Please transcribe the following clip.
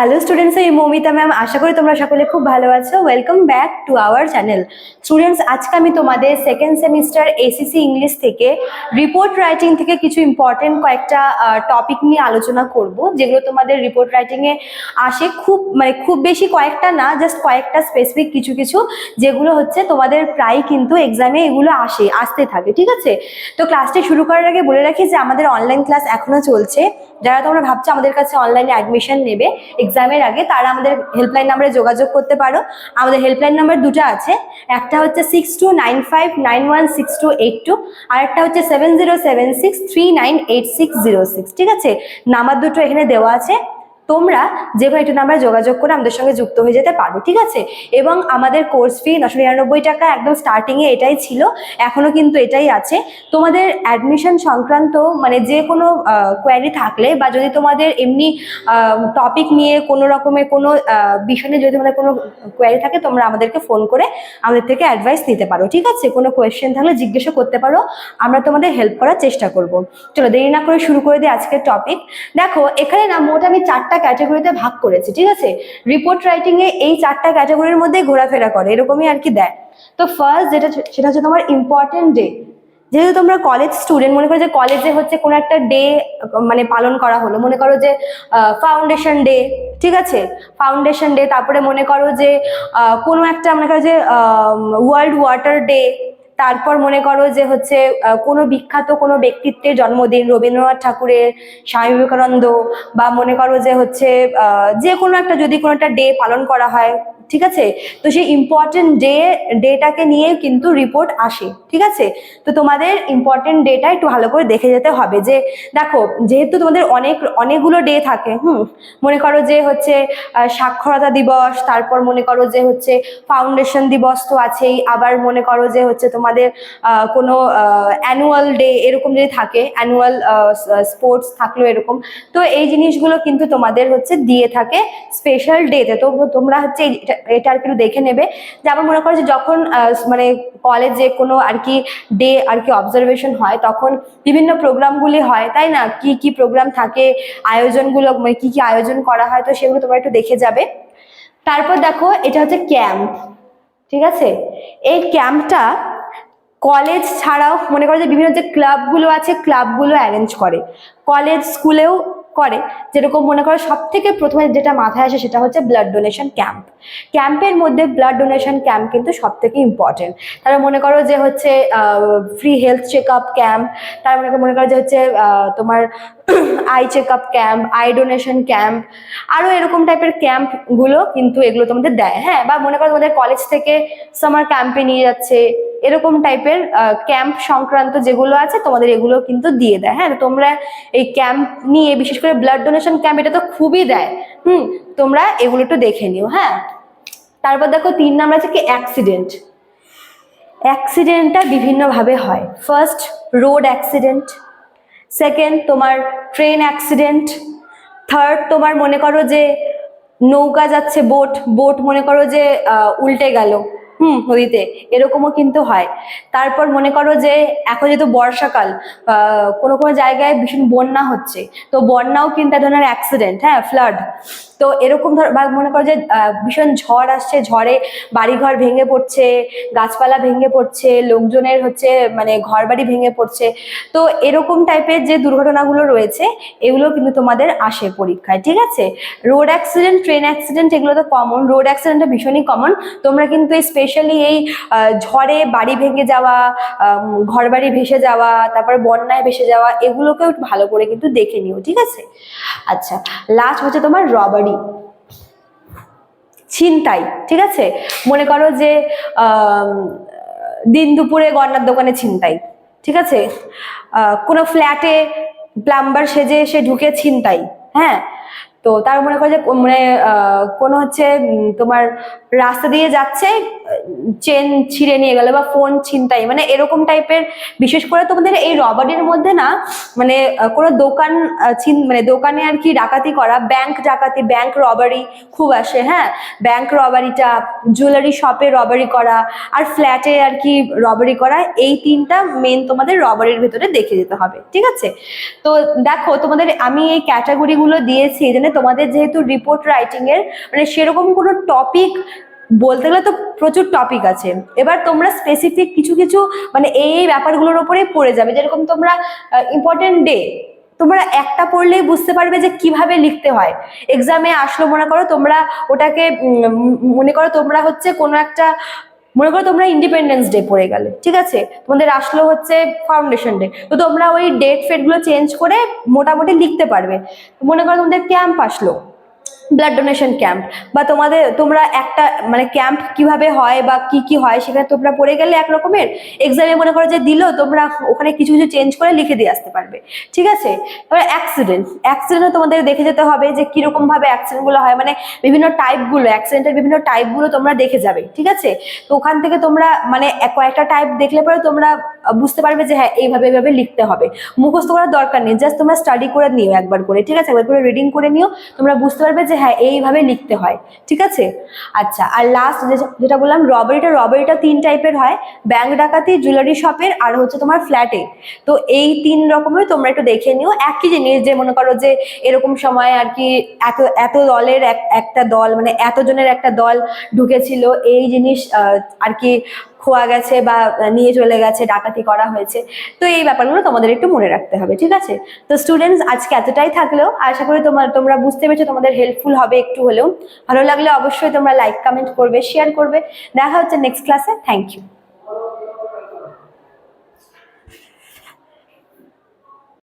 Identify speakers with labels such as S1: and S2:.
S1: Hello students, এই Moumita ma'am. আশা করি তোমরা সকলে খুব ভালো আছো। Welcome back to our channel. Students, আজকে আমি তোমাদের সেকেন্ড সেমিস্টার এসিসি ইংলিশ থেকে রিপোর্ট রাইটিং থেকে কিছু ইম্পর্টেন্ট কয়েকটা টপিক নিয়ে আলোচনা করব, যেগুলো তোমাদের রিপোর্ট রাইটিংয়ে আসে। খুব বেশি কয়েকটা না, জাস্ট কয়েকটা স্পেসিফিক কিছু কিছু যেগুলো হচ্ছে তোমাদের প্রায় কিন্তু এক্সামে এগুলো আসতে থাকে। ঠিক আছে, তো ক্লাসটি শুরু করার আগে বলে রাখি যে আমাদের অনলাইন ক্লাস এখনো চলছে। যারা তোমরা ভাবছো আমাদের কাছে অনলাইনে অ্যাডমিশন নেবে এক্সামের আগে, তারা আমাদের হেল্পলাইন নাম্বারে যোগাযোগ করতে পারো। আমাদের হেল্পলাইন নাম্বার দুটো আছে, একটা হচ্ছে 6295916282, আর একটা হচ্ছে 7076398606। ঠিক আছে, নাম্বার দুটো এখানে দেওয়া আছে। তোমরা যে কোনো একটু নাম্বারে যোগাযোগ করে আমাদের সঙ্গে যুক্ত হয়ে যেতে পারো। ঠিক আছে, এবং আমাদের কোর্স ফি 999 টাকা একদম স্টার্টিংয়ে এটাই ছিল, এখনো কিন্তু এটাই আছে। তোমাদের অ্যাডমিশন সংক্রান্ত মানে যে কোনো কোয়ারি থাকলে, বা যদি তোমাদের এমনি টপিক নিয়ে কোনো রকমের কোনো বিষয় নিয়ে যদি তোমাদের কোনো কোয়ারি থাকে, তোমরা আমাদেরকে ফোন করে আমাদের থেকে অ্যাডভাইস নিতে পারো। ঠিক আছে, কোনো কোয়েশ্চেন থাকলে জিজ্ঞাসা করতে পারো, আমরা তোমাদের হেল্প করার চেষ্টা করব। চলো দেরি না করে শুরু করে দিই আজকের টপিক। দেখো, এখানে না মোট আমি 4টা ক্যাটাগরিতে ভাগ করেছি। ঠিক আছে, রিপোর্ট রাইটিং এ এই 4টা ক্যাটাগরির মধ্যে ঘোরাফেরা করে, এরকমই আর কি দেয়। তো ফার্স্ট সেটা হচ্ছে তোমার ইম্পর্টেন্ট ডে। যেহেতু তোমরা কলেজ স্টুডেন্ট, মনে করো যে কলেজে হচ্ছে কোনো একটা ডে মানে পালন করা হলো, মনে করো যে ফাউন্ডেশন ডে। ঠিক আছে, ফাউন্ডেশন ডে, তারপরে মনে করো যে কোনো একটা মনে করো যে ওয়ার্ল্ড ওয়াটার ডে, তারপর মনে করো যে হচ্ছে কোনো বিখ্যাত কোনো ব্যক্তিত্বের জন্মদিন, রবীন্দ্রনাথ ঠাকুরের, স্বামী বিবেকানন্দ, বা মনে করো যে হচ্ছে যে কোনো একটা যদি কোনো একটা ডে পালন করা হয়। ঠিক আছে, তো সেই ইম্পর্টেন্ট ডেটাকে নিয়ে কিন্তু রিপোর্ট আসে। ঠিক আছে, তো তোমাদের ইম্পর্টেন্ট ডেটা একটু ভালো করে দেখে যেতে হবে। যে দেখো, যেহেতু তোমাদের অনেকগুলো ডে থাকে, মনে করো যে হচ্ছে সাক্ষরতা দিবস, তারপর মনে করো যে হচ্ছে ফাউন্ডেশন দিবস তো আছেই, আবার মনে করো যে হচ্ছে তোমাদের কোনো অ্যানুয়াল ডে এরকম যদি থাকে, অ্যানুয়াল স্পোর্টস থাকলো এরকম। তো এই জিনিসগুলো কিন্তু তোমাদের হচ্ছে দিয়ে থাকে স্পেশাল ডেতে। তো তোমরা হচ্ছে এটা আর কি দেখে নেবে। যেমন মনে করো যে যখন মানে কলেজে কোনো আর কি ডে আর কি অবজারভেশন হয়, তখন বিভিন্ন প্রোগ্রামগুলি হয়, তাই না? কি কি প্রোগ্রাম থাকে, আয়োজনগুলো মানে কি কি আয়োজন করা হয়, তো সেগুলো তোমরা একটু দেখে যাবে। তারপর দেখো, এটা হচ্ছে ক্যাম্প। ঠিক আছে, এই ক্যাম্পটা কলেজ ছাড়াও মনে করো যে বিভিন্ন যে ক্লাবগুলো আছে, ক্লাবগুলো অ্যারেঞ্জ করে, কলেজ স্কুলেও করে। যেরকম মনে করো সব থেকে প্রথমে যেটা মাথায় আসে সেটা হচ্ছে ব্লাড ডোনেশন ক্যাম্প। ক্যাম্পের মধ্যে ব্লাড ডোনেশন ক্যাম্প কিন্তু সব থেকে ইম্পর্টেন্ট। তারা মনে করো যে হচ্ছে free health check up camp, তার মনে করো যে হচ্ছে তোমার eye check up camp, eye donation camp, আরো এরকম টাইপের ক্যাম্পগুলো কিন্তু এগুলো তোমাদের দেয়। হ্যাঁ, বা মনে করো তোমাদের কলেজ থেকে সামার ক্যাম্পে নিয়ে যাচ্ছে, এরকম টাইপের ক্যাম্প সংক্রান্ত যেগুলো আছে তোমাদের এগুলো কিন্তু দিয়ে দেয়। হ্যাঁ, তোমরা এই ক্যাম্প নিয়ে, বিশেষ করে ব্লাড ডোনেশন ক্যাম্প, এটা তো খুবই দেয়। তোমরা এগুলো একটু দেখে নিও। হ্যাঁ, তারপর দেখো 3 নাম্বার আছে কি অ্যাক্সিডেন্ট। অ্যাক্সিডেন্টটা বিভিন্নভাবে হয়। First, road accident. সেকেন্ড, তোমার ট্রেন অ্যাক্সিডেন্ট। থার্ড, তোমার মনে করো যে নৌকা যাচ্ছে, বোট মনে করো যে উল্টে গেল নদীতে, এরকমও কিন্তু হয়। তারপর মনে করো যে এখন যেহেতু বর্ষাকাল, কোনো কোনো জায়গায় ভীষণ বন্যা হচ্ছে, তো বন্যাও কিন্তু এক ধরনের অ্যাক্সিডেন্ট। হ্যাঁ, ফ্লাড। তো এরকম বা মনে করো যে ভীষণ ঝড় আসছে, ঝড়ে বাড়িঘর ভেঙে পড়ছে, গাছপালা ভেঙে পড়ছে, লোকজনের হচ্ছে মানে ঘর বাড়ি ভেঙে পড়ছে। তো এরকম টাইপের যে দুর্ঘটনাগুলো রয়েছে, এগুলো কিন্তু তোমাদের আসে পরীক্ষায়। ঠিক আছে, রোড অ্যাক্সিডেন্ট, ট্রেন অ্যাক্সিডেন্ট এগুলো তো কমন। রোড অ্যাক্সিডেন্টটা ভীষণই কমন। তোমরা কিন্তু স্পেশালি এই ঝড়ে বাড়ি ভেঙে যাওয়া, ঘর বাড়ি ভেসে যাওয়া, তারপর বন্যায় ভেসে যাওয়া, এগুলোকেও একটু ভালো করে কিন্তু দেখে নিও। ঠিক আছে, আচ্ছা, লাস্ট হচ্ছে তোমার রবারি, ছিনতাই। ঠিক আছে, মনে করো যে দিন দুপুরে গয়নার দোকানে ছিনতাই। ঠিক আছে, কোনো ফ্ল্যাটে প্লাম্বার সেজে এসে ঢুকে ছিনতাই। হ্যাঁ, তো তার মনে করো যে মানে কোনো হচ্ছে তোমার রাস্তা দিয়ে যাচ্ছে, চেন ছিঁড়ে নিয়ে গেল, বা ফোন ছিনতাই, মানে এরকম টাইপের। বিশেষ করে তোমাদের এই রবারির মধ্যে না, মানে কোনো দোকান মানে দোকানে আর কি ডাকাতি করা, ব্যাংক ডাকাতি, ব্যাংক রবারি খুব আসে। হ্যাঁ, ব্যাংক রবারিটা, জুয়েলারি শপে রবারি করা, আর ফ্ল্যাটে আর কি রবারি করা, এই 3টা মেন তোমাদের রবারির ভেতরে দেখে যেতে হবে। ঠিক আছে, তো দেখো তোমাদের আমি এই ক্যাটাগরিগুলো দিয়েছি, এই জন্য তোমাদের যেহেতু রিপোর্ট রাইটিং এর মানে সেরকম কোনো টপিক বলতে গেলে তো প্রচুর টপিক আছে, এবার তোমরা স্পেসিফিক কিছু কিছু মানে এই ব্যাপারগুলোর উপরেই পড়ে যাবে। যেরকম তোমরা ইম্পর্টেন্ট ডে তোমরা একটা পড়লেই বুঝতে পারবে যে কিভাবে লিখতে হয়। এক্সামে আসলো মনে করো তোমরা ওটাকে মনে করো তোমরা হচ্ছে কোনো একটা, মনে করো তোমরা ইন্ডিপেন্ডেন্স ডে পড়ে গেলে, ঠিক আছে, তোমাদের আসলো হচ্ছে ফাউন্ডেশন ডে, তো তোমরা ওই ডেট ফেট গুলো চেঞ্জ করে মোটামুটি লিখতে পারবে। মনে করো তোমাদের ক্যাম্প আসলো, ব্লাড ডোনেশন ক্যাম্প, বা তোমরা একটা মানে ক্যাম্প কিভাবে হয় বা কি কি হয় সেখানে তোমরা পড়ে গেলে এক রকমের, এক্সামে মনে করো যে দিল, তোমরা ওখানে কিছু কিছু চেঞ্জ করে লিখে দিয়ে আসতে পারবে, ঠিক আছে। এবার অ্যাক্সিডেন্টও তোমাদের দেখে যেতে হবে যে কিরকম ভাবে অ্যাক্সিডেন্ট গুলো হয়, মানে বিভিন্ন টাইপগুলো, অ্যাক্সিডেন্টের বিভিন্ন টাইপগুলো তোমরা দেখে যাবে, ঠিক আছে। তো ওখান থেকে তোমরা মানে কয়েকটা টাইপ দেখলে পরে তোমরা বুঝতে পারবে যে হ্যাঁ এইভাবে এইভাবে লিখতে হবে। মুখস্থ করার দরকার নেই, জাস্ট তোমরা স্টাডি করে নিও একবার করে, ঠিক আছে, একবার করে রিডিং করে নিও, তোমরা বুঝতে পারবে যে হ্যাঁ এইভাবে লিখতে হয়, ঠিক আছে। আচ্ছা, আর লাস্ট যেটা বললাম রবারিটা 3 টাইপের হয়, ব্যাংক ডাকাতি, জুয়েলারি শপের, আর হচ্ছে তোমার ফ্ল্যাটে। তো এই 3 রকমের তোমরা একটু দেখে নিও। একই জিনিস, যে মনে করো যে এরকম সময় আর কি এত এত দলের একটা দল মানে এতজনের একটা দল ঢুকেছিল, এই জিনিস আর কি খোয়া গেছে বা নিয়ে চলে গেছে, ডাকাতি করা হয়েছে। তো এই ব্যাপারগুলো তোমাদের একটু মনে রাখতে হবে, ঠিক আছে। তো স্টুডেন্টস, আজকে এতটাই থাকলেও আশা করি তোমরা বুঝতে পেরেছো, তোমাদের হেল্পফুল হবে একটু হলেও। ভালো লাগলে অবশ্যই তোমরা লাইক কমেন্ট করবে, শেয়ার করবে। দেখা হচ্ছে নেক্সট ক্লাসে। Thank you.